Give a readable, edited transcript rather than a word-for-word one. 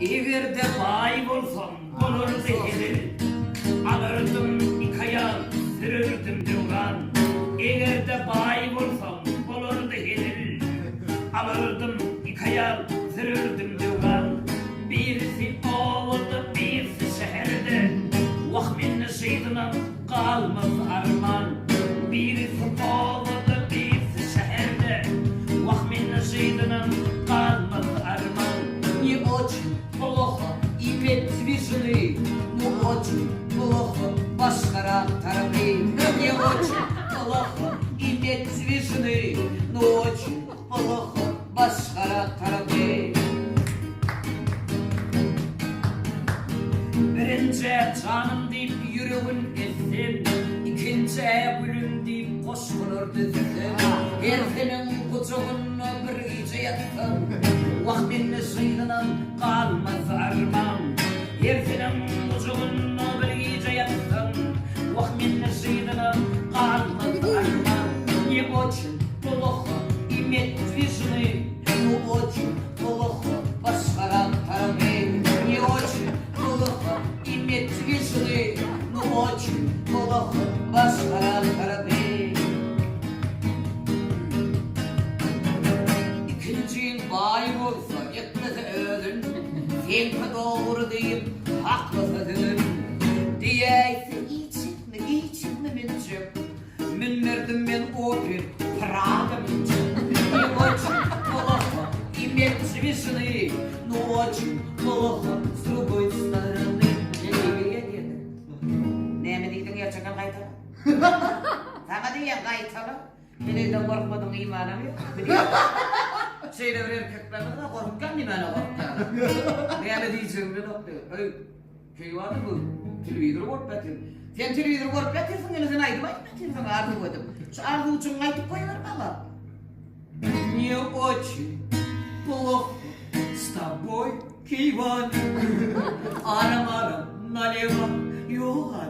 Eğer de bay olsam olurdu hele, alırdım ikaya sürürdüm duran. Eğer de bay olsam olurdu hele, alırdım ikaya sürürdüm duran. Birisi ovulda birisi şehirde, vahmin şeydinden kalmaz arman. Birisi ovulda birisi şehirde, vahmin şeydinden kalmaz arman. Не очень плохо иметь движны, но очень плохо ваш характерный. Не очень плохо иметь движны, но очень плохо ваш характерный. Birinci canım deyip yüreğin ezdim, ikinci gülüm deyip koşulur dizdim. Her senin kucağına bir gece yattım, vaktin sıyından kalmaz armağan. Her senin kucağına bir gece yattım, vaktin sıyından kalmaz armağan. Не очень плохо иметь движны, но очень плохо ваш характерный. Не очень плохо иметь движны, но очень плохо ваш характерный. İkinci yıl bay olsa yetmese ödün, sen doğru deyip haklısın. Diyeyse içim mi minçim? Min verdim ben opel, Prada minçim. Не очень плохо иметь движны, но очень плохо с другой стороны. Ne mi dedin ya çakal kaytalı? Sana diye kaytalı. Bireyden korkmadığın imanım yok. Şeyde bir erkeklerden de korkkan imana korkkan. Ne mi diyeceğim ben o? Köy vardı bu. Televizyon korkbatın. Sen televizyon korkbatırsın yine sen aydım aytbatırsın ardı koydum. Şu ardı uçun aytıp koyuver baba. Не очень плохо с тобой, Киван. Арам-арам налево, юга.